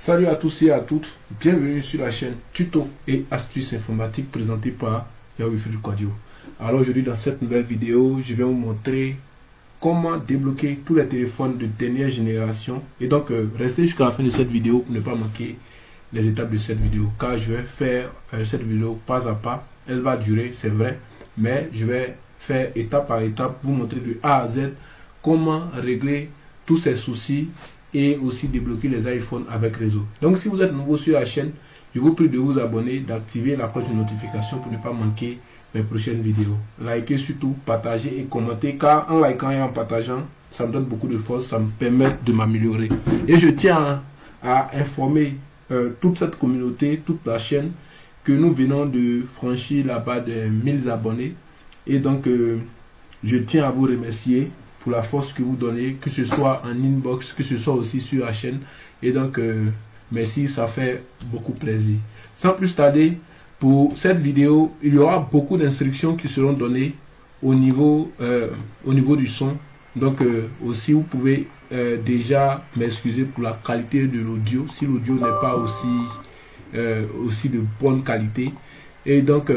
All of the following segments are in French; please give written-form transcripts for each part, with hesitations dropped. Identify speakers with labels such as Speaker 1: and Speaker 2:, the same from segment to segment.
Speaker 1: Salut à tous et à toutes, bienvenue sur la chaîne Tuto et Astuces Informatiques présentée par Yahoo Philippe Quadio. Alors aujourd'hui dans cette nouvelle vidéo, je vais vous montrer comment débloquer tous les téléphones de dernière génération. Et donc restez jusqu'à la fin de cette vidéo pour ne pas manquer les étapes de cette vidéo, car je vais faire cette vidéo pas à pas. Elle va durer, c'est vrai, mais je vais faire étape par étape, vous montrer de A à Z comment régler tous ces soucis et aussi débloquer les iPhones avec réseau. Donc si vous êtes nouveau sur la chaîne, je vous prie de vous abonner, d'activer la cloche de notification pour ne pas manquer mes prochaines vidéos. Likez surtout, partagez et commentez, car en likant et en partageant, ça me donne beaucoup de force, ça me permet de m'améliorer. Et je tiens à informer toute cette communauté, toute la chaîne, que nous venons de franchir la barre de 1000 abonnés. Et donc je tiens à vous remercier pour la force que vous donnez, que ce soit en inbox, que ce soit aussi sur la chaîne. Et donc merci, ça fait beaucoup plaisir. Sans plus tarder, pour cette vidéo, il y aura beaucoup d'instructions qui seront données au niveau du son. Donc aussi vous pouvez déjà m'excuser pour la qualité de l'audio, si l'audio n'est pas aussi de bonne qualité. Et donc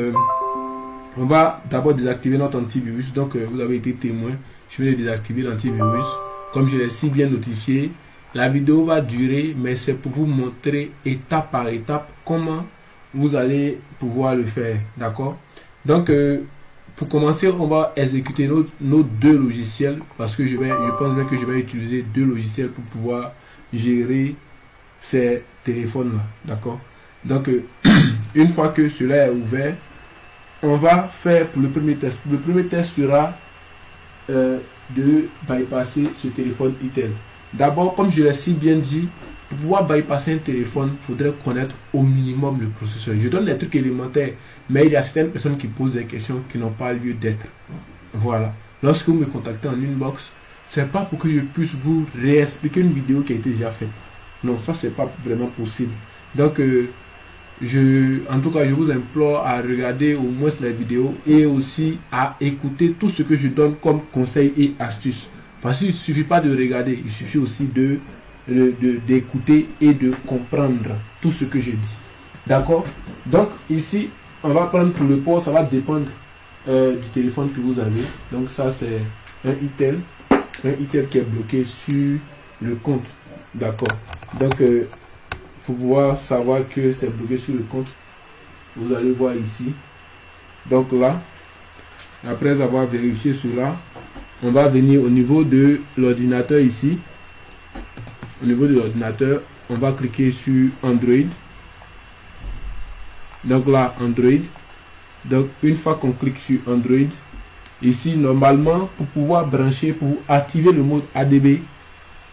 Speaker 1: on va d'abord désactiver notre antivirus. Donc vous avez été témoin, je vais désactiver l'antivirus. Comme je l'ai si bien notifié, la vidéo va durer, mais c'est pour vous montrer étape par étape comment vous allez pouvoir le faire. D'accord? Donc pour commencer, on va exécuter nos deux logiciels, parce que je pense bien que je vais utiliser deux logiciels pour pouvoir gérer ces téléphones là. D'accord? Donc une fois que cela est ouvert, on va faire pour le premier test. Le premier test sera de bypasser ce téléphone Itel. D'abord, comme je l'ai si bien dit, pour pouvoir bypasser un téléphone, il faudrait connaître au minimum le processeur. Je donne des trucs élémentaires, mais il y a certaines personnes qui posent des questions qui n'ont pas lieu d'être. Voilà. Lorsque vous me contactez en inbox, c'est pas pour que je puisse vous réexpliquer une vidéo qui a été déjà faite. Non, ça c'est pas vraiment possible. Donc en tout cas, je vous implore à regarder au moins les vidéos et aussi à écouter tout ce que je donne comme conseils et astuces. Parce qu'il ne suffit pas de regarder, il suffit aussi d'écouter et de comprendre tout ce que je dis. D'accord? Donc ici, on va prendre pour le port, ça va dépendre du téléphone que vous avez. Donc ça c'est un Itel qui est bloqué sur le compte. D'accord? Donc pour pouvoir savoir que c'est bloqué sur le compte, vous allez voir ici. Donc là, après avoir vérifié cela, on va venir au niveau de l'ordinateur ici. Au niveau de l'ordinateur, on va cliquer sur Android. Donc là, Android. Donc une fois qu'on clique sur Android, ici normalement pour pouvoir brancher, pour activer le mode ADB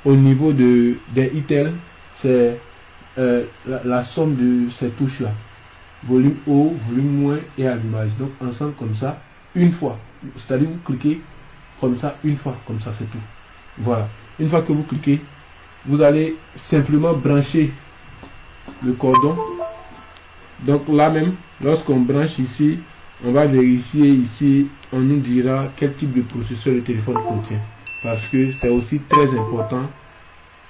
Speaker 1: au niveau des Itel, c'est la somme de ces touches là, volume haut, volume moins et allumage. Donc ensemble comme ça, une fois, c'est-à-dire vous cliquez comme ça une fois, comme ça c'est tout. Voilà, une fois que vous cliquez, vous allez simplement brancher le cordon. Donc là même, lorsqu'on branche ici, on va vérifier ici, on nous dira quel type de processeur le téléphone contient, parce que c'est aussi très important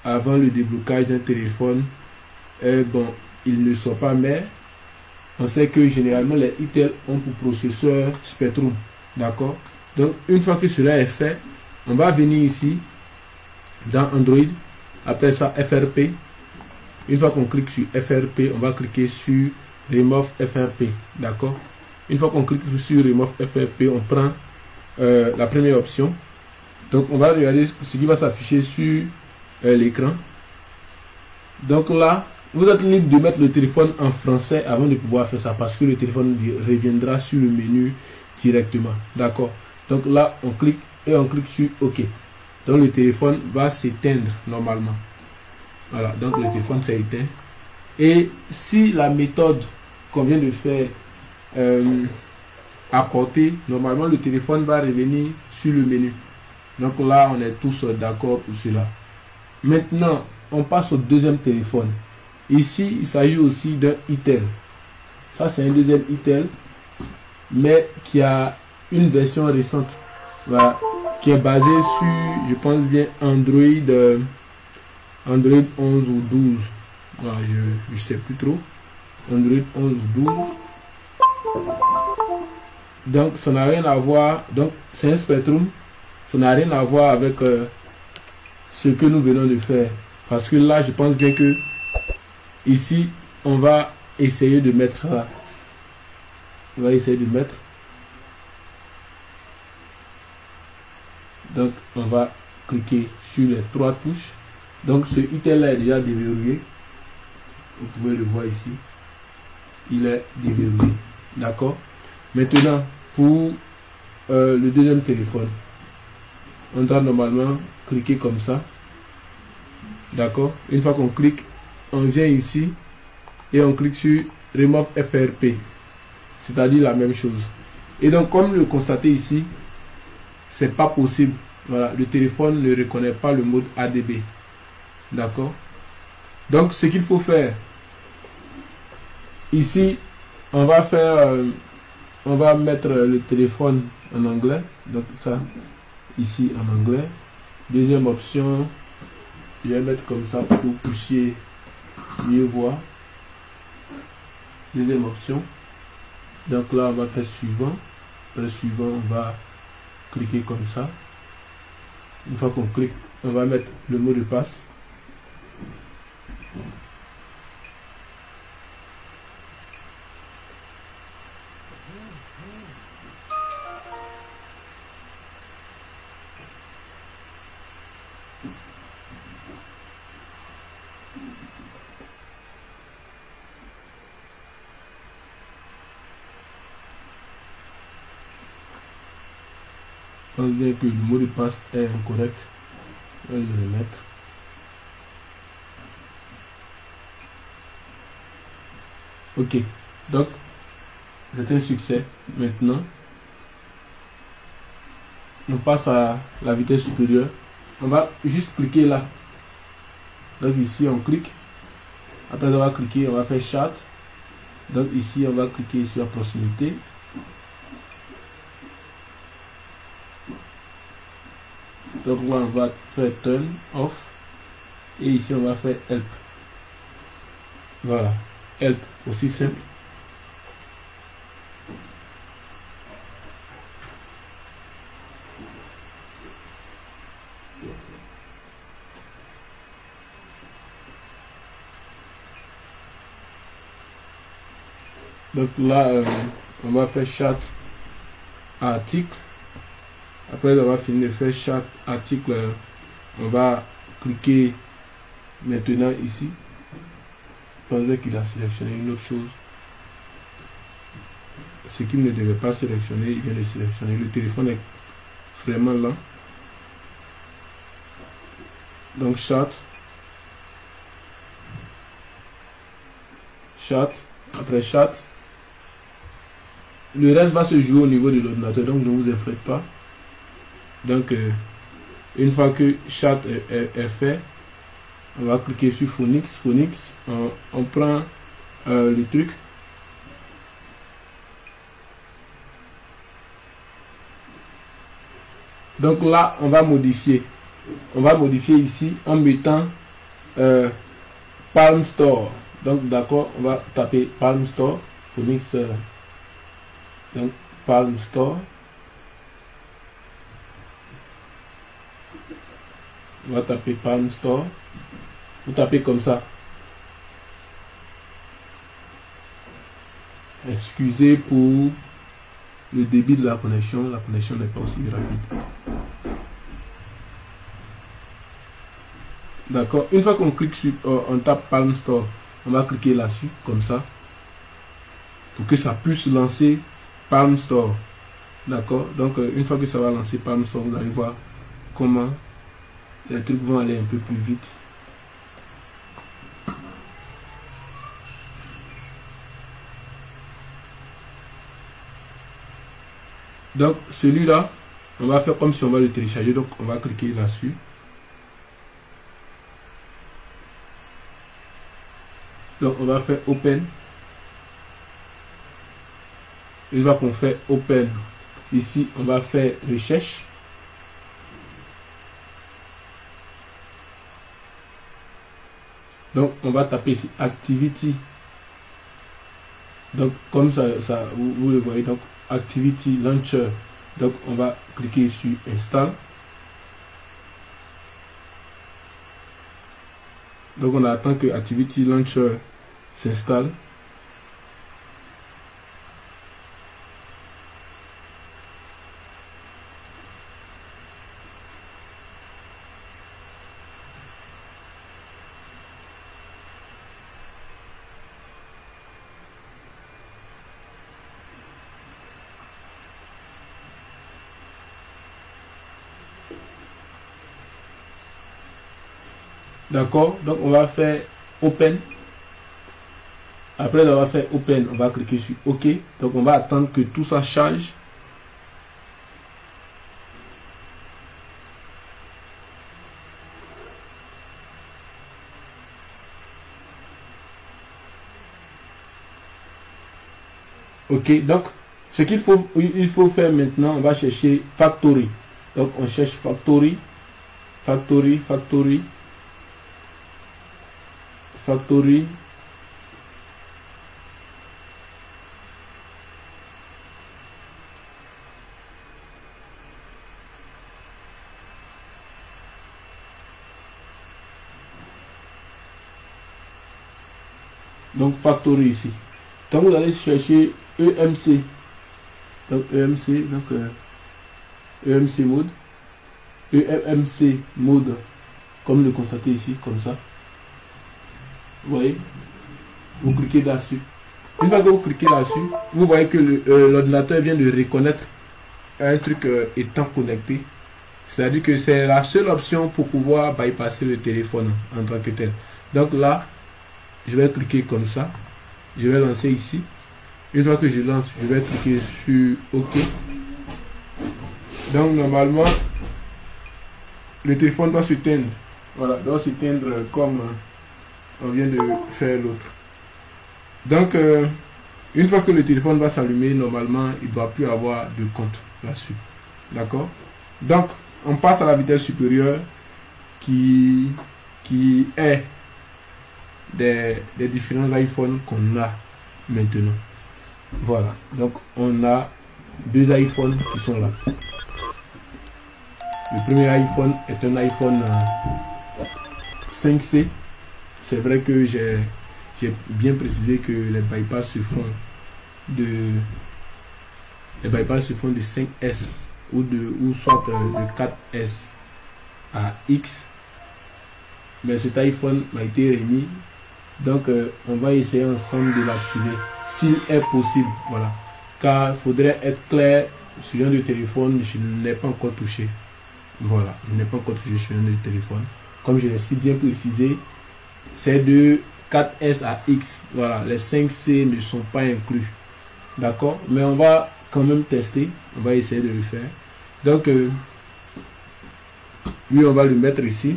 Speaker 1: avant le déblocage d'un téléphone. Bon, il ne sont pas, mais on sait que généralement les Itel ont pour processeur Spectrum. D'accord? Donc une fois que cela est fait, on va venir ici dans Android, après ça FRP. Une fois qu'on clique sur FRP, on va cliquer sur Remove FRP. D'accord? Une fois qu'on clique sur Remove FRP, on prend la première option. Donc on va regarder ce qui va s'afficher sur l'écran. Donc là, vous êtes libre de mettre le téléphone en français avant de pouvoir faire ça, parce que le téléphone reviendra sur le menu directement. D'accord? Donc là, on clique et on clique sur OK. Donc le téléphone va s'éteindre normalement. Voilà, donc le téléphone s'est éteint. Et si la méthode qu'on vient de faire apportée, normalement le téléphone va revenir sur le menu. Donc là, on est tous d'accord pour cela. Maintenant, on passe au deuxième téléphone. Ici, il s'agit aussi d'un Itel. Ça, c'est un deuxième Itel, mais qui a une version récente. Voilà, qui est basée sur, je pense bien, Android 11 ou 12. Voilà, je sais plus trop. Android 11 ou 12. Donc ça n'a rien à voir. Donc c'est un Spectrum. Ça n'a rien à voir avec ce que nous venons de faire. Parce que là, je pense bien que ici, on va essayer de mettre là. On va essayer de mettre. Donc on va cliquer sur les 3 touches. Donc ce item là est déjà déverrouillé. Vous pouvez le voir ici. Il est déverrouillé. D'accord. Maintenant, pour le deuxième téléphone, on doit normalement cliquer comme ça. D'accord. Une fois qu'on clique, on vient ici et on clique sur Remove FRP. C'est-à-dire la même chose. Et donc, comme le constatez ici, c'est pas possible. Voilà, le téléphone ne reconnaît pas le mode ADB. D'accord. Donc, ce qu'il faut faire, ici, on va faire, on va mettre le téléphone en anglais. Donc ça, ici en anglais. Deuxième option, je vais mettre comme ça pour que vous puissiez mieux voir. Deuxième option. Donc là, on va faire suivant. Après suivant, on va cliquer comme ça. Une fois qu'on clique, on va mettre le mot de passe. On voit que le mot de passe est incorrect. On va le remettre. Ok, donc c'est un succès. Maintenant, on passe à la vitesse supérieure. On va juste cliquer là. Donc ici on clique. Après on va cliquer, on va faire chat. Donc ici on va cliquer sur la proximité. Donc là on va faire turn off. Et ici on va faire help. Voilà, help, aussi simple. Donc là, on va faire chat article. Après avoir fini de faire chaque article, on va cliquer maintenant ici. Pendant qu'il a sélectionné une autre chose. Ce qu'il ne devait pas sélectionner, il vient de sélectionner. Le téléphone est vraiment lent. Donc chat. Chat. Après chat. Le reste va se jouer au niveau de l'ordinateur, donc ne vous en faites pas. Donc, une fois que chat est fait, on va cliquer sur Phonix. Phonix, on prend le truc. Donc là, on va modifier. On va modifier ici en mettant Palm Store. Donc d'accord, on va taper Palm Store. Phonix, donc Palm Store. On va taper Palm Store. Vous tapez comme ça. Excusez pour le débit de la connexion n'est pas aussi rapide. D'accord. Une fois qu'on clique sur, on tape Palm Store, on va cliquer là-dessus, comme ça, pour que ça puisse lancer Palm Store. D'accord. Donc, une fois que ça va lancer Palm Store, vous allez voir comment les trucs vont aller un peu plus vite. Donc, celui-là, on va faire comme si on va le télécharger. Donc, on va cliquer là-dessus. Donc, on va faire Open. Une fois qu'on fait Open, ici, on va faire Recherche. Donc on va taper ici Activity. Donc comme ça, vous le voyez, donc Activity Launcher. Donc on va cliquer sur Install. Donc on attend que Activity Launcher s'installe. D'accord, donc on va faire Open. Après avoir fait Open, on va cliquer sur OK. Donc on va attendre que tout ça charge. OK, donc ce qu'il faut faire maintenant, on va chercher Factory. Donc on cherche Factory. Donc Factory ici. Donc vous allez chercher EMC. Donc EMC, donc EMC mode. EMC mode, comme le constatez ici, comme ça. Vous voyez, vous cliquez là-dessus. Une fois que vous cliquez là-dessus, vous voyez que l'ordinateur vient de reconnaître un truc étant connecté. C'est-à-dire que c'est la seule option pour pouvoir bypasser le téléphone en tant que tel. Donc là, je vais cliquer comme ça. Je vais lancer ici. Une fois que je lance, je vais cliquer sur OK. Donc normalement, le téléphone doit s'éteindre. Voilà, doit s'éteindre comme on vient de faire l'autre. Donc, une fois que le téléphone va s'allumer, normalement, il ne doit plus avoir de compte là-dessus. D'accord? Donc, on passe à la vitesse supérieure qui est des différents iPhones qu'on a maintenant. Voilà. Donc, on a deux iPhones qui sont là. Le premier iPhone est un iPhone 5C. C'est vrai que j'ai bien précisé que les bypass se font de 5S ou soit de 4S à X. Mais cet iPhone m'a été remis. Donc on va essayer ensemble de l'activer s'il est possible. Voilà. Car il faudrait être clair, sur un de téléphone, je ne l'ai pas encore touché. Voilà, je n'ai pas encore touché sur un de téléphone. Comme je l'ai si bien précisé, c'est de 4S à X. Voilà, les 5C ne sont pas inclus. D'accord? Mais on va quand même tester. On va essayer de le faire. Donc, lui, on va le mettre ici.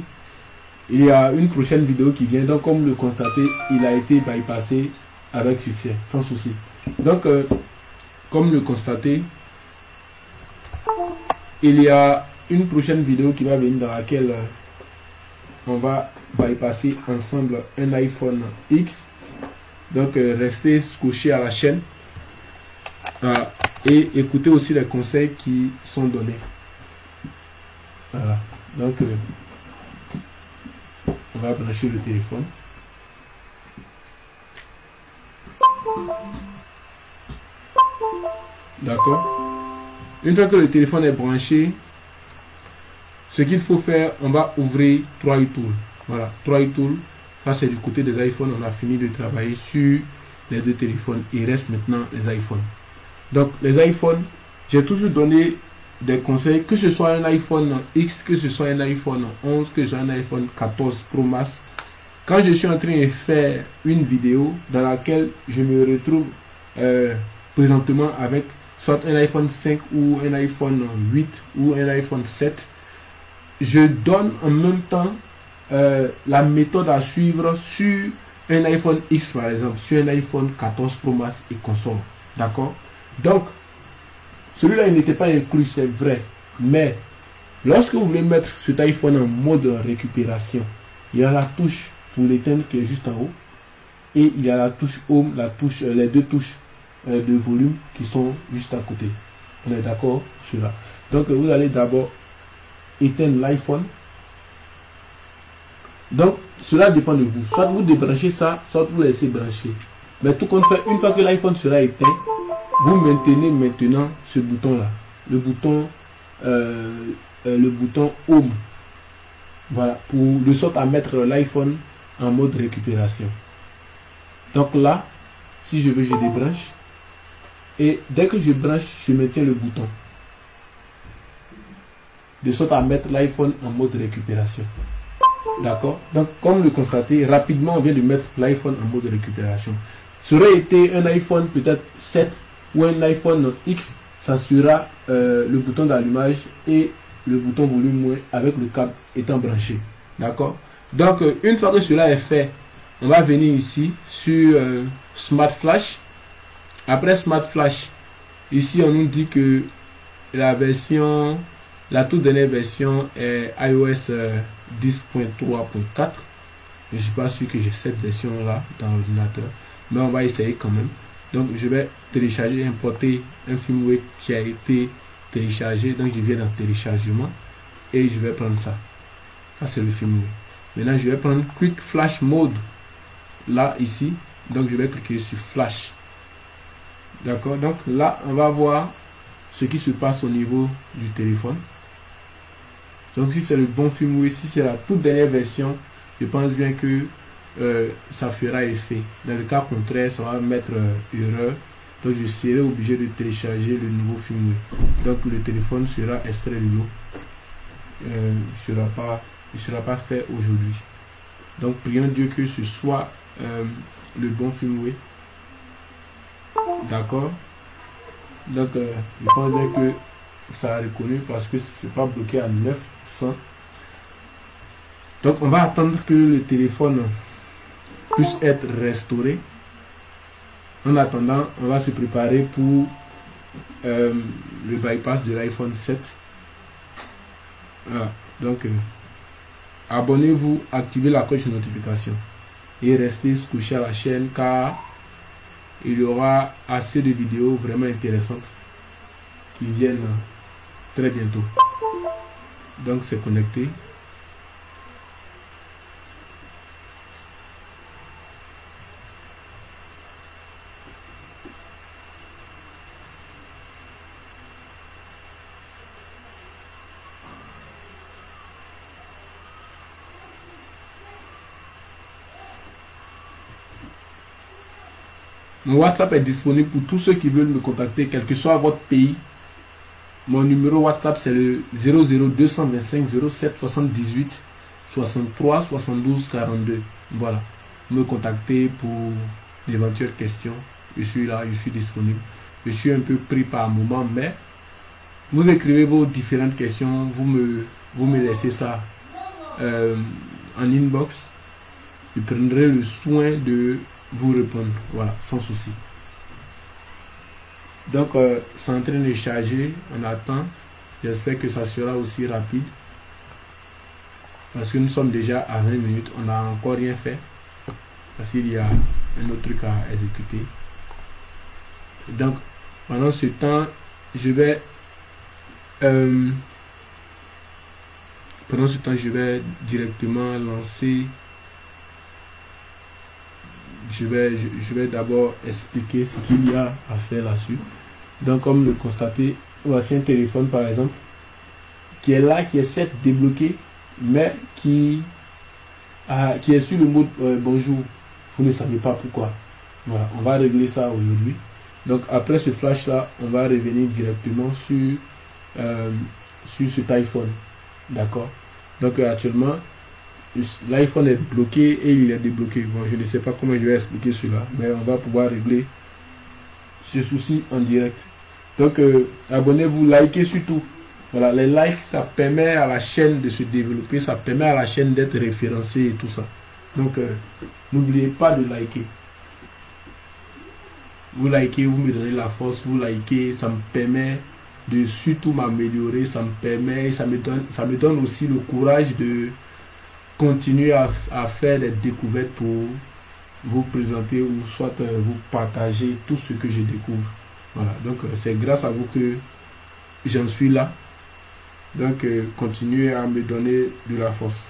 Speaker 1: Il y a une prochaine vidéo qui vient. Donc, comme le constatez, il a été bypassé avec succès, sans souci. Donc, comme le constatez, il y a une prochaine vidéo qui va venir dans laquelle on va bypasser ensemble un iPhone X. Donc restez scotché à la chaîne et écoutez aussi les conseils qui sont donnés. Voilà. Donc on va brancher le téléphone. D'accord. Une fois que le téléphone est branché, ce qu'il faut faire, on va ouvrir 3i Tool. Voilà, 3i Tool. Ça, c'est du côté des iPhones. On a fini de travailler sur les deux téléphones. Il reste maintenant les iPhones. Donc, les iPhones, j'ai toujours donné des conseils, que ce soit un iPhone X, que ce soit un iPhone 11, que ce soit un iPhone 14 Pro Max. Quand je suis en train de faire une vidéo dans laquelle je me retrouve présentement avec soit un iPhone 5 ou un iPhone 8 ou un iPhone 7, je donne en même temps la méthode à suivre sur un iPhone X par exemple, sur un iPhone 14 Pro Max et console. D'accord? Donc, celui-là il n'était pas inclus, c'est vrai. Mais lorsque vous voulez mettre cet iPhone en mode récupération, il y a la touche pour l'éteindre qui est juste en haut. Et il y a la touche Home, les deux touches de volume qui sont juste à côté. On est d'accord sur cela. Donc vous allez d'abord éteindre l'iPhone. Donc cela dépend de vous. Soit vous débranchez ça, soit vous laissez brancher. Mais tout compte fait, une fois que l'iPhone sera éteint, vous maintenez maintenant ce bouton là. Le bouton Home. Voilà, pour de sorte à mettre l'iPhone en mode récupération. Donc là, si je veux, je débranche. Et dès que je branche, je maintiens le bouton. De sorte à mettre l'iPhone en mode récupération. D'accord? Donc, comme le constatez, rapidement, on vient de mettre l'iPhone en mode récupération. Ça aurait été un iPhone peut-être 7 ou un iPhone X, ça sera le bouton d'allumage et le bouton volume avec le câble étant branché. D'accord? Donc, une fois que cela est fait, on va venir ici sur Smart Flash. Après Smart Flash, ici on nous dit que la toute dernière version est iOS 10.3.4. Je ne suis pas sûr que j'ai cette version là dans l'ordinateur, mais on va essayer quand même. Donc je vais télécharger et importer un firmware qui a été téléchargé. Donc je viens dans téléchargement et je vais prendre ça. Ça c'est le firmware. Maintenant je vais prendre Quick Flash Mode là ici. Donc je vais cliquer sur Flash. D'accord, donc là on va voir ce qui se passe au niveau du téléphone. Donc si c'est le bon firmware, si c'est la toute dernière version, je pense bien que ça fera effet. Dans le cas contraire, ça va mettre erreur. Donc je serai obligé de télécharger le nouveau firmware. Donc le téléphone sera extrait du lot. Il ne sera pas fait aujourd'hui. Donc prions Dieu que ce soit le bon firmware. D'accord. Donc je pense bien que ça a reconnu parce que c'est pas bloqué à 900. Donc on va attendre que le téléphone puisse être restauré. En attendant, on va se préparer pour le bypass de l'iPhone 7. Voilà. Donc abonnez-vous, activez la cloche de notification et restez scotché à la chaîne car il y aura assez de vidéos vraiment intéressantes qui viennent très bientôt. Donc c'est connecté. Mon WhatsApp est disponible pour tous ceux qui veulent me contacter, quel que soit votre pays. Mon numéro WhatsApp c'est le 00225 07 78 63 72 42. Voilà. Me contacter pour d'éventuelles questions. Je suis là, je suis disponible. Je suis un peu pris par moment, mais vous écrivez vos différentes questions, vous me laissez ça en inbox. Je prendrai le soin de vous répondre, voilà, sans souci. Donc c'est en train de charger, on attend. J'espère que ça sera aussi rapide parce que nous sommes déjà à 20 minutes, on n'a encore rien fait parce qu'il y a un autre truc à exécuter. Donc pendant ce temps je vais directement lancer. Je vais d'abord expliquer ce qu'il y a à faire là-dessus. Donc comme le constatez, voici un téléphone par exemple qui est là, qui est certes débloqué, mais qui est sur le mode bonjour. Vous ne savez pas pourquoi. Voilà, on va régler ça aujourd'hui. Donc après ce flash là, on va revenir directement sur cet iPhone. D'accord. Donc actuellement l'iPhone est bloqué et il est débloqué. Bon, je ne sais pas comment je vais expliquer cela, mais on va pouvoir régler ce souci en direct. Donc abonnez-vous, likez surtout. Voilà, les likes ça permet à la chaîne de se développer, ça permet à la chaîne d'être référencée et tout ça. Donc n'oubliez pas de liker. Vous likez, vous me donnez la force, vous likez, ça me permet de surtout m'améliorer, ça me donne aussi le courage de continuer à faire des découvertes pour vous présenter ou soit vous partager tout ce que je découvre. Voilà, donc c'est grâce à vous que j'en suis là. Donc continuez à me donner de la force.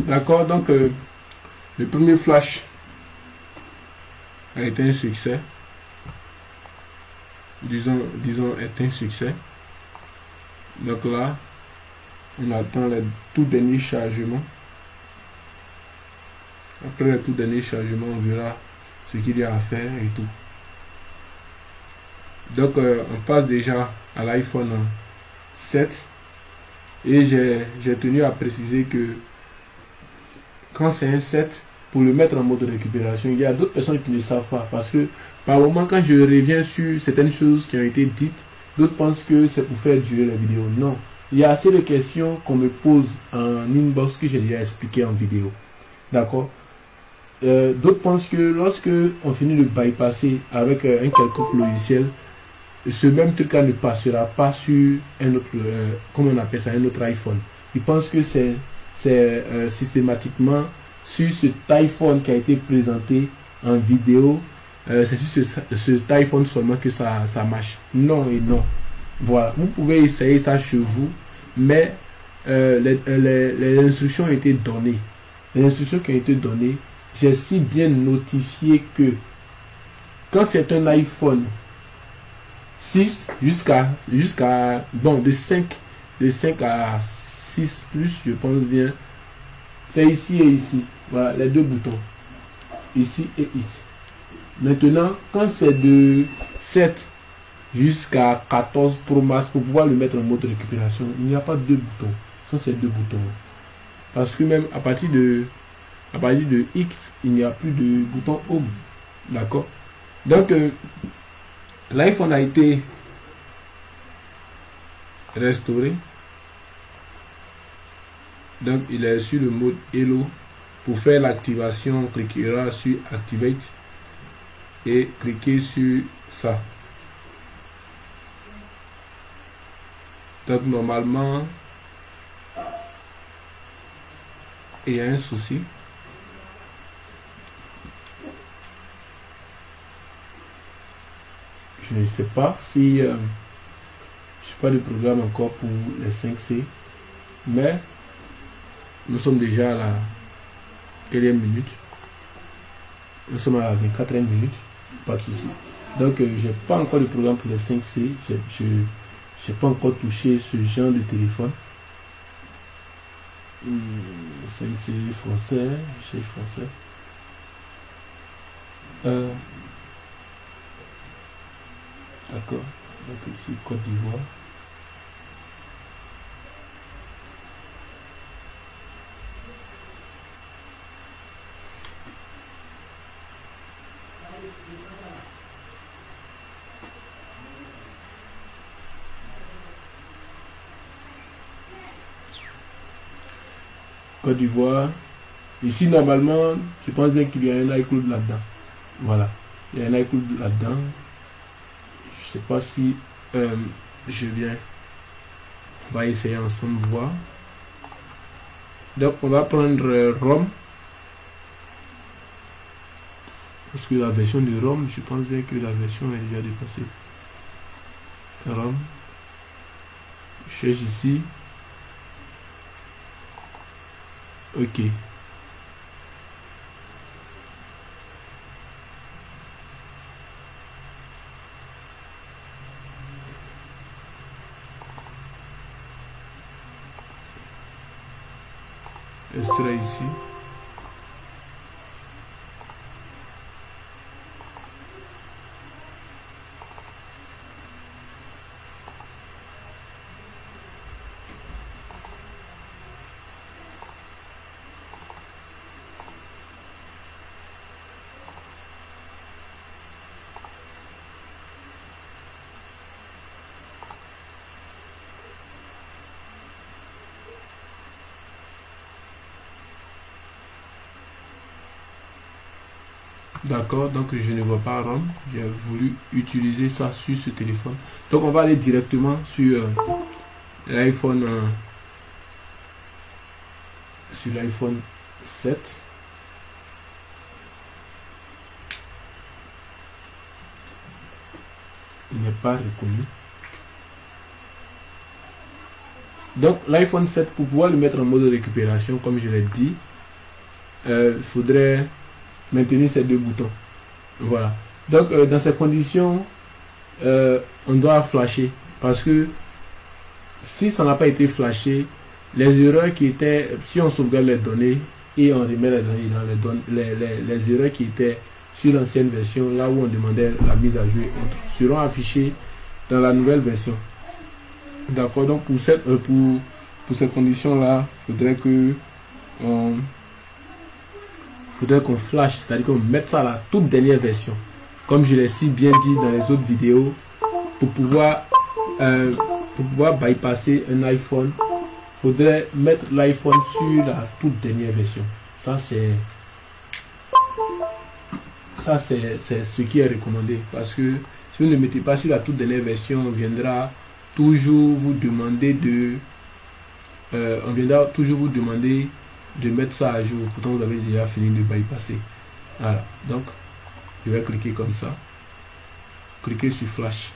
Speaker 1: D'accord, donc le premier flash a été un succès. Disons est un succès. Donc là, on attend le tout dernier chargement. Après le tout dernier chargement, on verra ce qu'il y a à faire et tout. Donc on passe déjà à l'iPhone 7 et j'ai tenu à préciser que quand c'est un 7, pour le mettre en mode récupération, il y a d'autres personnes qui ne savent pas parce que par moment quand je reviens sur certaines choses qui ont été dites, d'autres pensent que c'est pour faire durer la vidéo. Non, il y a assez de questions qu'on me pose en inbox que j'ai déjà expliqué en vidéo. D'accord. D'autres pensent que lorsque on finit de bypasser avec un quelconque logiciel, ce même truc-là ne passera pas sur un autre, comment on appelle ça, un autre iPhone. Ils pensent que c'est systématiquement sur cet iPhone qui a été présenté en vidéo, c'est sur cet iPhone seulement que ça marche. Non et non. Voilà, vous pouvez essayer ça chez vous, mais les instructions ont été données. Les instructions qui ont été données, j'ai si bien notifié que quand c'est un iPhone 6 jusqu'à bon de 5 à 6 plus, je pense bien, c'est ici et ici. Voilà les deux boutons, ici et ici. Maintenant, quand c'est de 7 jusqu'à 14 Pro Max, pour pouvoir le mettre en mode récupération, il n'y a pas deux boutons, ce sont ces deux boutons. Parce que même à partir de X, il n'y a plus de bouton Home. D'accord. Donc l'iPhone a été restauré. Donc il est sur le mode Hello. Pour faire l'activation, on cliquera sur Activate et cliquez sur ça. Donc normalement il y a un souci. Je ne sais pas si je n'ai pas de programme encore pour les 5C, mais nous sommes déjà à la 4e minute. Nous sommes à la 24e minute, pas de souci. Donc j'ai pas encore de programme pour les 5C. Je n'ai pas encore touché ce genre de téléphone. 5C français, je sais français. D'accord, donc ici Côte d'Ivoire. Côte d'Ivoire, Ici, normalement, je pense bien qu'il y a un iCloud là-dedans. Voilà. Il y a un iCloud là-dedans. Je sais pas si je viens. On va essayer ensemble voir. Donc, on va prendre ROM. Parce que la version de ROM, je pense bien que la version est déjà dépassée. ROM. Je cherche ici. Ok. Extrait ici. D'accord, donc je ne vois pas ROM. J'ai voulu utiliser ça sur ce téléphone. Donc on va aller directement sur l'iPhone sur l'iPhone 7. Il n'est pas reconnu. Donc l'iPhone 7, pour pouvoir le mettre en mode récupération, comme je l'ai dit, il faudrait maintenir ces deux boutons. Voilà. Donc dans ces conditions, on doit flasher. Parce que si ça n'a pas été flashé, les erreurs qui étaient, si on sauvegarde les données et on remet les données dans les erreurs qui étaient sur l'ancienne version, là où on demandait la mise à jour et autres, seront affichées dans la nouvelle version. D'accord, donc pour ces conditions-là, faudrait qu'on flash, c'est-à-dire qu'on mette ça à la toute dernière version. Comme je l'ai si bien dit dans les autres vidéos, pour pouvoir bypasser un iPhone, faudrait mettre l'iPhone sur la toute dernière version. Ça c'est ce qui est recommandé, parce que si vous ne mettez pas sur la toute dernière version, on viendra toujours vous demander de mettre ça à jour. Pourtant vous avez déjà fini de bypasser. Voilà, donc je vais cliquer comme ça, cliquer sur flash.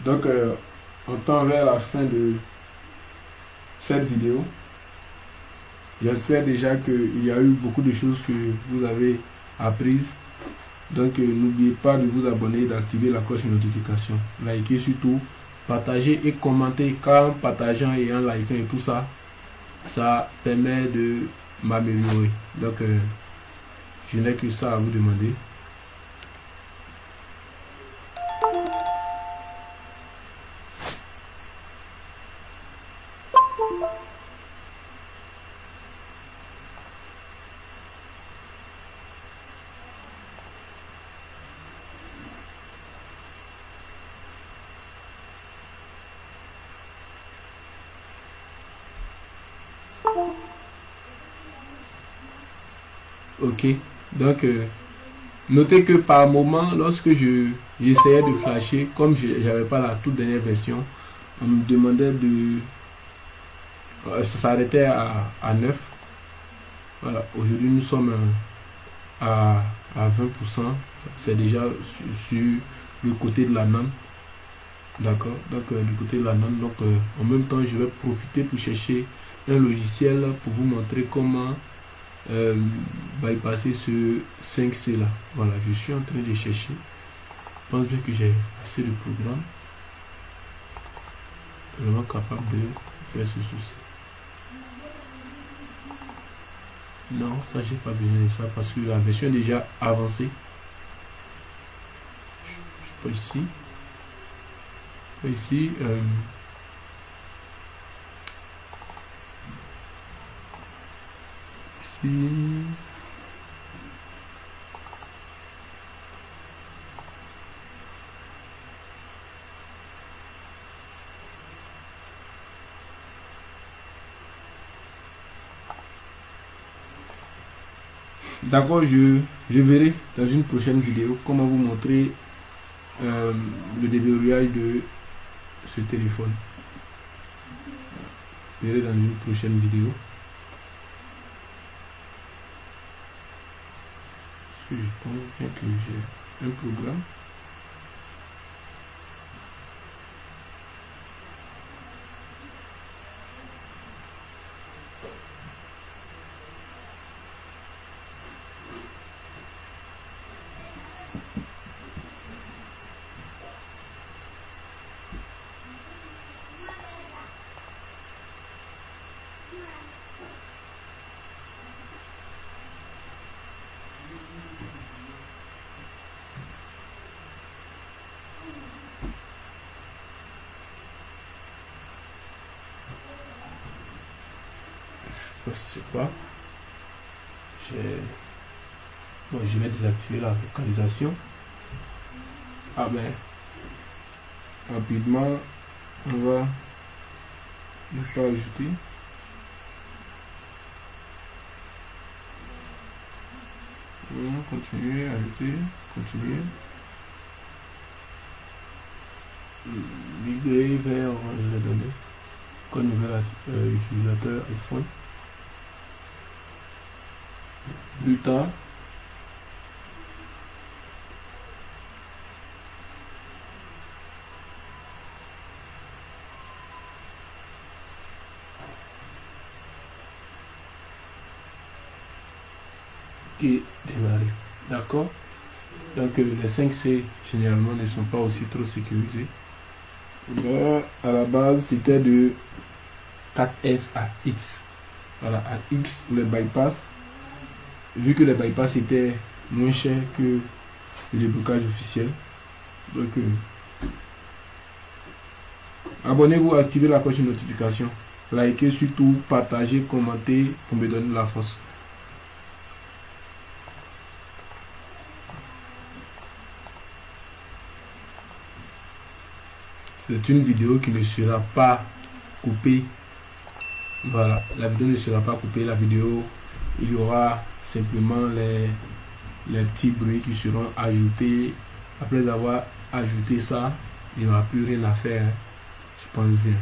Speaker 1: Donc on tend vers la fin de cette vidéo. J'espère déjà qu'il y a eu beaucoup de choses que vous avez apprises. Donc n'oubliez pas de vous abonner et d'activer la cloche de notification. Likez surtout, partagez et commentez, car en partageant et en likant et tout ça, ça permet de m'améliorer. Donc je n'ai que ça à vous demander. Ok, donc notez que par moment, lorsque j'essayais de flasher, comme je n'avais pas la toute dernière version, on me demandait de... ça s'arrêtait à 9. Voilà, aujourd'hui nous sommes à 20%. C'est déjà sur le côté de la norme. D'accord, donc du côté de la norme. Donc en même temps, je vais profiter pour chercher un logiciel pour vous montrer comment bypasser ce 5C là. Voilà, je suis en train de chercher. Je pense bien que j'ai assez de programmes vraiment capable de faire ce souci. Non, ça j'ai pas besoin de ça parce que la version est déjà avancée. Je sais pas ici. Ici, ici. D'accord, je verrai dans une prochaine vidéo comment vous montrer le déverrouillage de ce téléphone. Je verrai dans une prochaine vidéo. Parce que je pense bien que j'ai un programme. Je sais pas. Bon, je vais désactiver la localisation. Ah ben, rapidement, on va ne pas ajouter. On va continuer, ajouter, continuer. Migrer vers les données. Comme nouvel utilisateur iPhone. Plus tard. Et démarrer. D'accord. Donc les 5C généralement ne sont pas aussi trop sécurisés. Là, à la base c'était de 4S à X. Voilà, à X le bypass. Vu que le bypass était moins cher que le déblocage officiel. Donc abonnez-vous, activez la cloche de notification. Likez surtout, partagez, commentez pour me donner la force. C'est une vidéo qui ne sera pas coupée. Voilà, la vidéo ne sera pas coupée. La vidéo, il y aura simplement les petits bruits qui seront ajoutés. Après avoir ajouté ça, il n'y aura plus rien à faire. Je pense bien.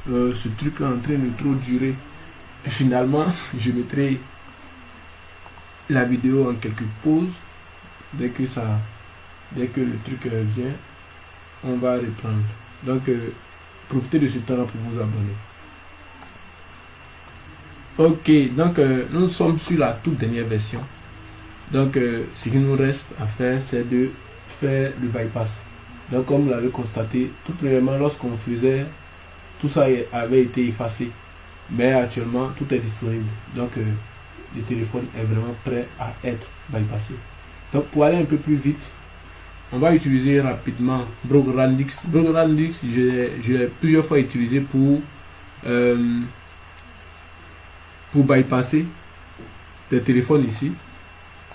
Speaker 1: Ce truc est en train de trop durer. Et finalement, je mettrai la vidéo en quelques pauses. Dès que le truc vient, on va reprendre. Donc, profitez de ce temps-là pour vous abonner. Ok, donc nous sommes sur la toute dernière version. Donc, ce qu'il nous reste à faire, c'est de faire le bypass. Donc, comme vous l'avez constaté, tout premièrement, lorsqu'on faisait, tout ça avait été effacé. Mais actuellement, tout est disponible. Donc, le téléphone est vraiment prêt à être bypassé. Donc, pour aller un peu plus vite, on va utiliser rapidement Brograndix. Brograndix, je l'ai plusieurs fois utilisé pour bypasser des téléphones ici.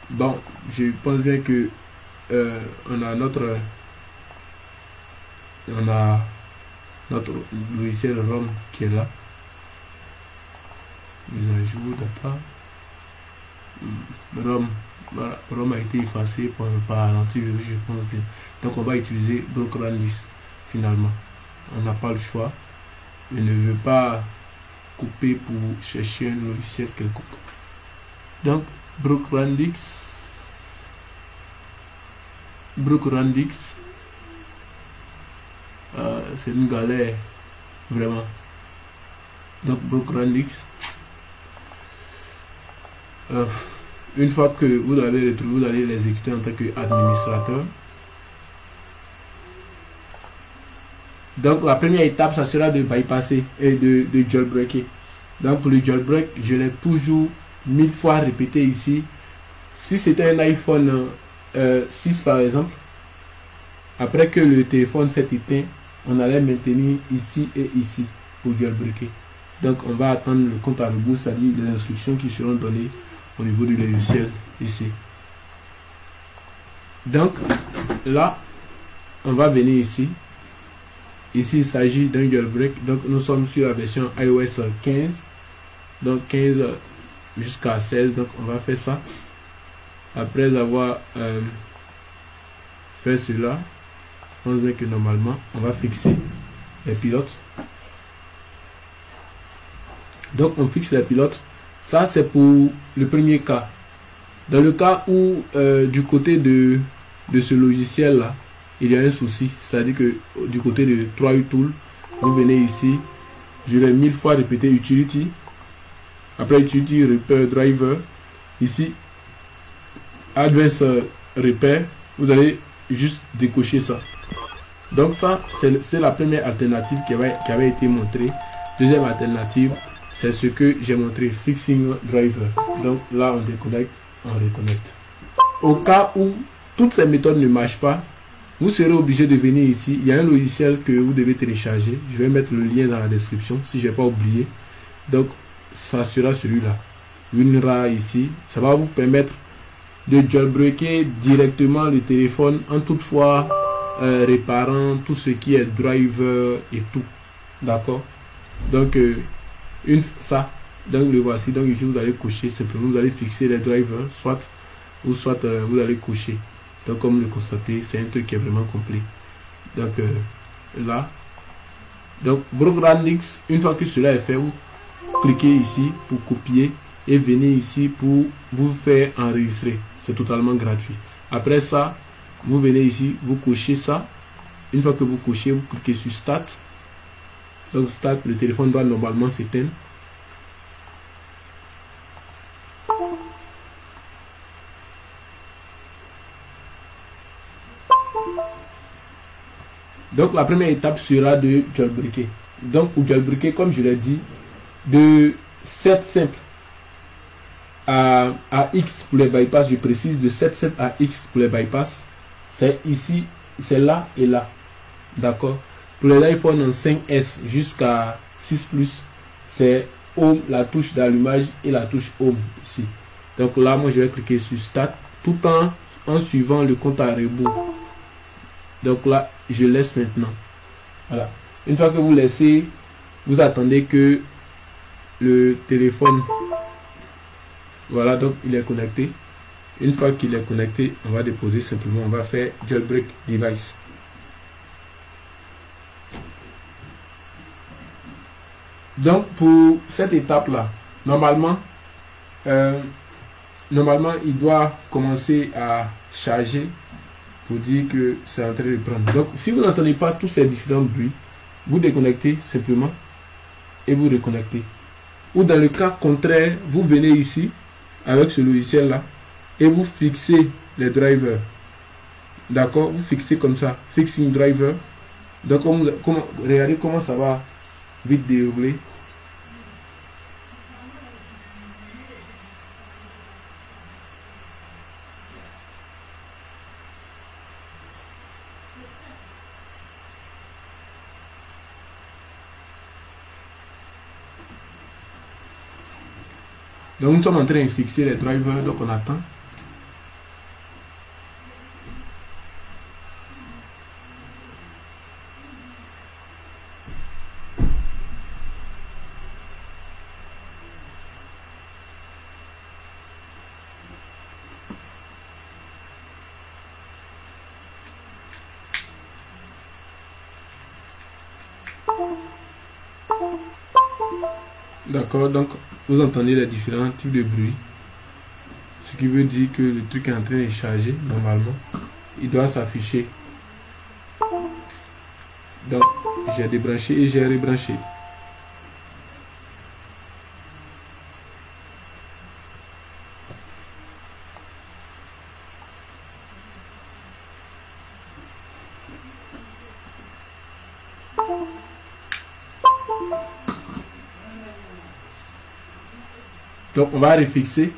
Speaker 1: Bon, je pense bien que on a notre logiciel ROM qui est là. Mise à jour, data. ROM, voilà, ROM a été effacé par l'antivirus, je pense bien. Donc on va utiliser Brograndix finalement. On n'a pas le choix. Il ne veut pas couper pour chercher un logiciel quelconque. Donc Brograndix, c'est une galère vraiment. Donc Brograndix, une fois que vous l'avez retrouvé, vous allez l'exécuter en tant qu'administrateur. Donc la première étape, ça sera de bypasser et de jailbreaker. Donc pour le jailbreak, je l'ai toujours 1000 fois répété ici. Si c'était un iPhone 6 par exemple, après que le téléphone s'est éteint, on allait maintenir ici et ici pour jailbreaker. Donc on va attendre le compte à rebours, c'est-à-dire les instructions qui seront données au niveau du logiciel ici. Donc là, on va venir ici. Ici, il s'agit d'un jailbreak. Donc nous sommes sur la version iOS 15. Donc 15 jusqu'à 16. Donc on va faire ça. Après avoir fait cela, on voit que normalement, on va fixer les pilotes. Donc on fixe les pilotes. Ça c'est pour le premier cas. Dans le cas où du côté de ce logiciel là, il y a un souci, c'est-à-dire que du côté de 3U Tool, vous venez ici, je l'ai 1000 fois répété, Utility, après Utility Repair Driver, ici Advanced Repair, vous allez juste décocher ça. Donc ça c'est la première alternative qui avait été montrée. Deuxième alternative, c'est ce que j'ai montré, Fixing Driver. Donc là on déconnecte, on reconnecte. Au cas où toutes ces méthodes ne marchent pas, vous serez obligé de venir ici. Il y a un logiciel que vous devez télécharger. Je vais mettre le lien dans la description si je n'ai pas oublié. Donc, ça sera celui-là. WinRAR ici. Ça va vous permettre de jailbreaker directement le téléphone en toutefois réparant tout ce qui est driver et tout. D'accord? Donc, donc le voici. Donc ici, vous allez cocher simplement. Vous allez fixer les drivers, soit vous allez cocher. Donc comme vous le constatez, c'est un truc qui est vraiment complet. Donc là, donc Brograndix, une fois que cela est fait, vous cliquez ici pour copier et venez ici pour vous faire enregistrer. C'est totalement gratuit. Après ça, vous venez ici, vous cochez ça. Une fois que vous cochez, vous cliquez sur Start. Donc Start, le téléphone doit normalement s'éteindre. Donc la première étape sera de jailbreaker. Donc pour jailbreaker, comme je l'ai dit, de 7 simples à X pour les bypass, je précise, de 7 simples à X pour les bypass, c'est ici, c'est là et là. D'accord. Pour les iPhone 5S jusqu'à 6 Plus, c'est Home, la touche d'allumage et la touche Home ici. Donc là, moi je vais cliquer sur Start tout en suivant le compte à rebours. Donc là, je laisse maintenant. Voilà. Une fois que vous laissez, vous attendez que le téléphone, voilà, donc il est connecté. Une fois qu'il est connecté, on va déposer simplement, on va faire jailbreak device. Donc pour cette étape là, normalement il doit commencer à charger pour dire que c'est en train de prendre. Donc si vous n'entendez pas tous ces différents bruits, vous déconnectez simplement et vous reconnectez. Ou dans le cas contraire, vous venez ici avec ce logiciel là et vous fixez les drivers. D'accord, vous fixez comme ça, fixing driver. Donc regardez comment ça va vite dérouler. Donc nous sommes en train de fixer les drivers, donc on attend. D'accord, donc vous entendez les différents types de bruits. Ce qui veut dire que le truc est en train de charger normalement. Il doit s'afficher. Donc j'ai débranché et j'ai rebranché. Donc on va refixer.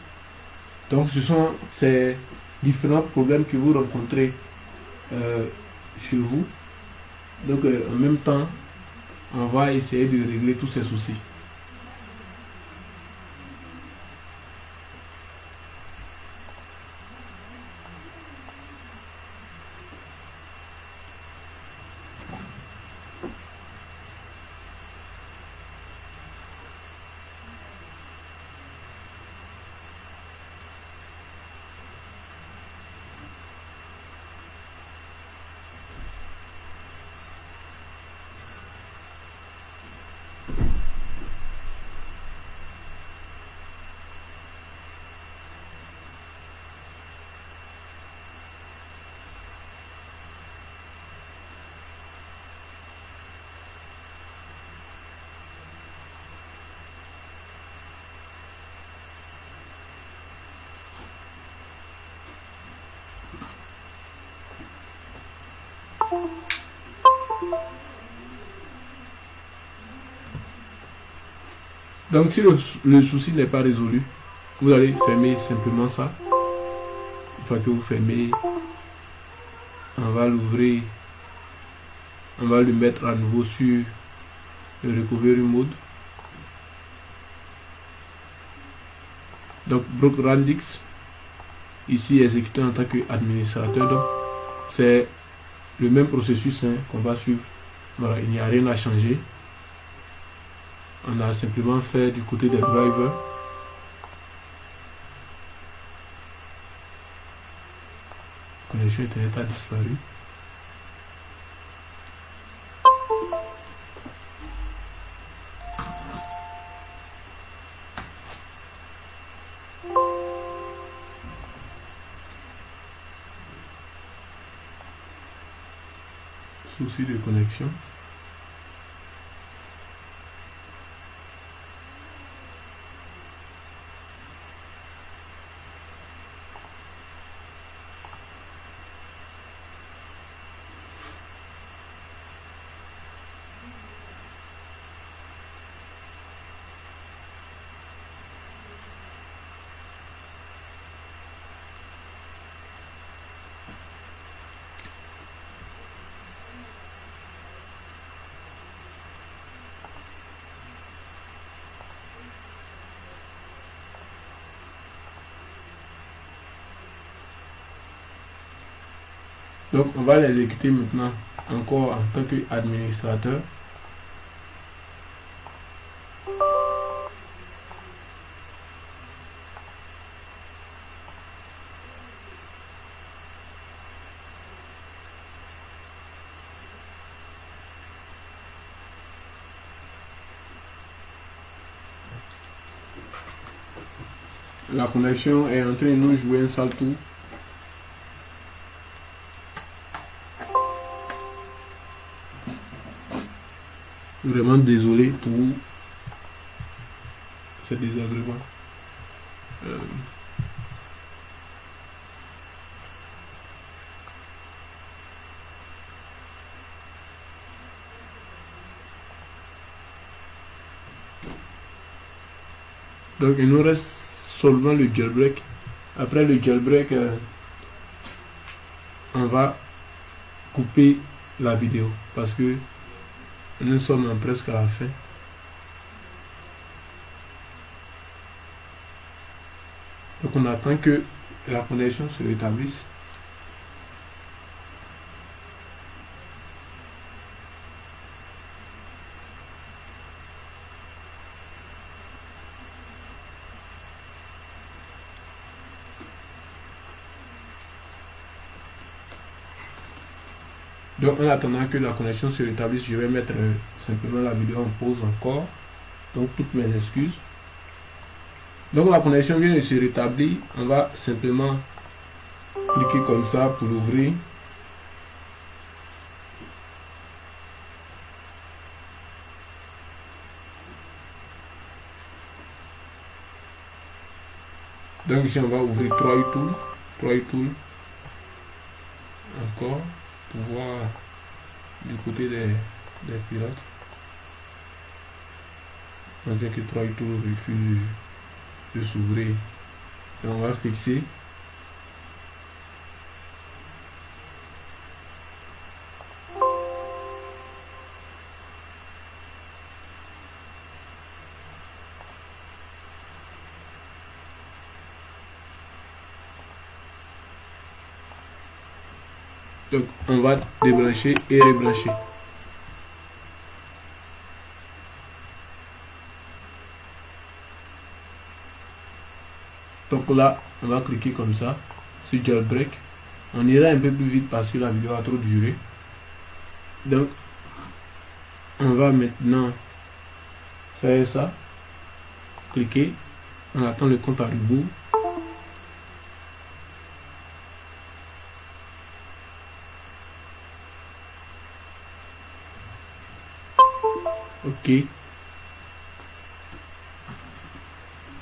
Speaker 1: Donc ce sont ces différents problèmes que vous rencontrez chez vous. Donc en même temps, on va essayer de régler tous ces soucis. Donc si le souci n'est pas résolu, vous allez fermer simplement ça. Une fois que vous fermez, on va l'ouvrir, on va le mettre à nouveau sur le recovery mode. Donc bloc Randix, ici exécuté en tant qu'administrateur. Donc c'est le même processus qu'on va suivre. Voilà, il n'y a rien à changer. On a simplement fait du côté des drivers. La connexion internet a disparu. Souci de connexion. Donc on va l'exécuter maintenant encore en tant qu'administrateur. La connexion est en train de nous jouer un sale tour. Vraiment désolé pour ce désagrément. Donc il nous reste seulement le jailbreak. Après le jailbreak, on va couper la vidéo parce que nous sommes presque à la fin. Donc on attend que la connexion se rétablisse. Donc en attendant que la connexion se rétablisse, je vais mettre simplement la vidéo en pause encore. Donc toutes mes excuses. Donc la connexion vient de se rétablir. On va simplement cliquer comme ça pour l'ouvrir. Donc ici on va ouvrir 3 tools. Encore. Pour voir du côté des pilotes. On voit que 3 tours refuse de s'ouvrir. Donc on va fixer. Donc on va débrancher et rebrancher. Donc là, on va cliquer comme ça sur jailbreak. On ira un peu plus vite parce que la vidéo a trop duré. Donc on va maintenant faire ça. Cliquer. On attend le compte à rebours. OK.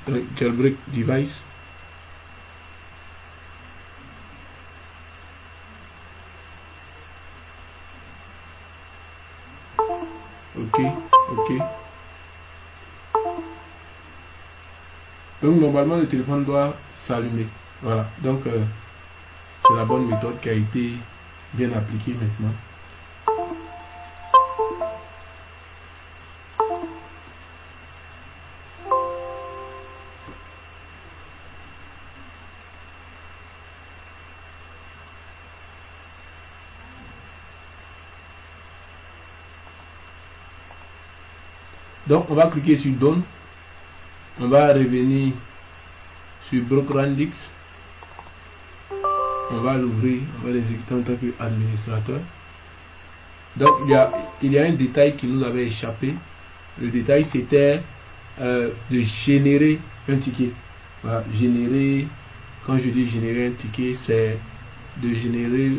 Speaker 1: Donc, jailbreak device. OK. OK. Donc normalement le téléphone doit s'allumer. Voilà. Donc c'est la bonne méthode qui a été bien appliquée maintenant. Donc on va cliquer sur Done. On va revenir sur Brockrandix. On va l'ouvrir, on va l'exécuter en tant qu'administrateur. Donc il y a un détail qui nous avait échappé. Le détail c'était de générer un ticket. Voilà, générer, quand je dis générer un ticket, c'est de générer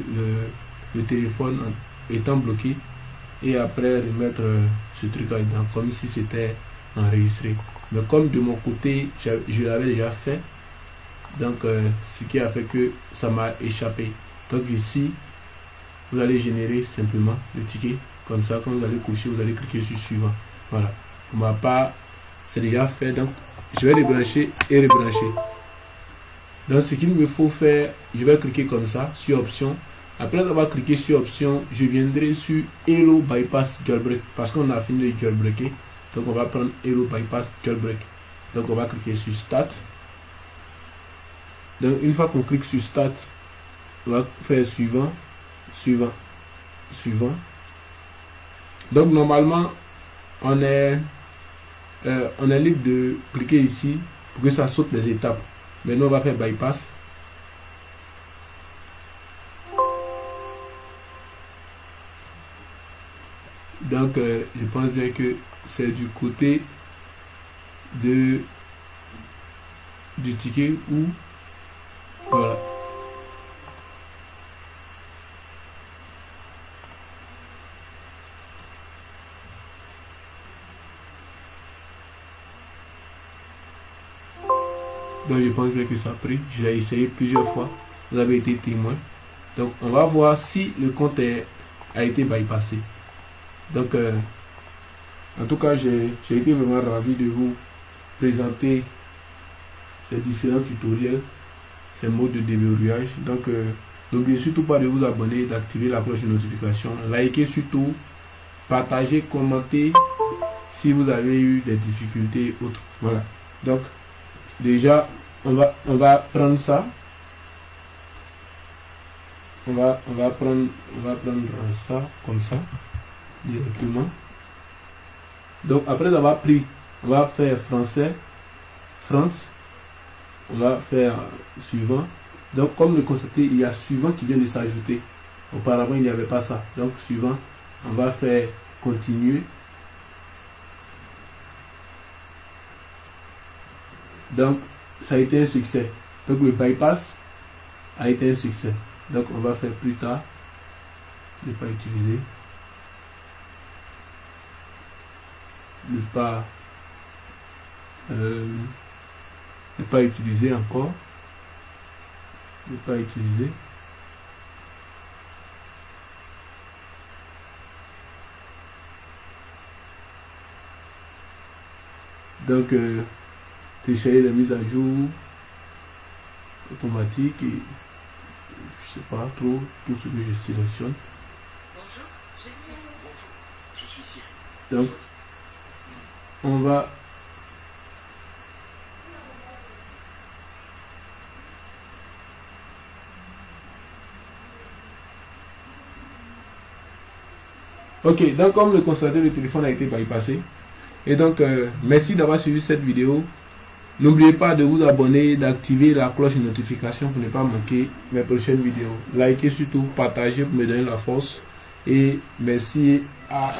Speaker 1: le téléphone étant bloqué et après remettre ce truc là dedans comme si c'était enregistré. Mais comme de mon côté je l'avais déjà fait, donc ce qui a fait que ça m'a échappé. Donc ici vous allez générer simplement le ticket comme ça. Quand vous allez coucher, vous allez cliquer sur suivant. Voilà, pour ma part c'est déjà fait. Donc je vais rebrancher et rebrancher. Donc ce qu'il me faut faire, je vais cliquer comme ça sur option. Après avoir cliqué sur option, je viendrai sur Hello Bypass Jailbreak parce qu'on a fini de jailbreaker. Donc on va prendre Hello Bypass Jailbreak. Donc on va cliquer sur Start. Donc une fois qu'on clique sur Start, on va faire suivant, suivant, suivant. Donc normalement on est libre de cliquer ici pour que ça saute les étapes. Maintenant on va faire Bypass. Donc je pense bien que c'est du côté du ticket où voilà. Donc je pense bien que ça a pris. Je l'ai essayé plusieurs fois. Vous avez été témoin. Donc on va voir si le compte a été bypassé. Donc en tout cas j'ai été vraiment ravi de vous présenter ces différents tutoriels, ces modes de déverrouillage. Donc n'oubliez surtout pas de vous abonner, d'activer la cloche de notification, likez surtout, partagez, commentez si vous avez eu des difficultés autres. Voilà. Donc déjà on va prendre ça. On va prendre ça comme ça directement. Donc après avoir pris, on va faire français, France. On va faire suivant. Donc comme le constater, il y a suivant qui vient de s'ajouter. Auparavant il n'y avait pas ça. Donc suivant, on va faire continuer. Donc ça a été un succès. Donc le bypass a été un succès. Donc on va faire plus tard. Ne pas utiliser. Ne pas utiliser encore. Ne pas utiliser. Donc télécharger les mises à jour automatiques et je sais pas trop tout ce que je sélectionne.
Speaker 2: Bonjour, je suis Siri.
Speaker 1: Donc on va ok, donc comme le constaté, le téléphone a été bypassé. Et donc, merci d'avoir suivi cette vidéo. N'oubliez pas de vous abonner, d'activer la cloche de notification pour ne pas manquer mes prochaines vidéos. Likez surtout, partagez pour me donner la force. Et merci à...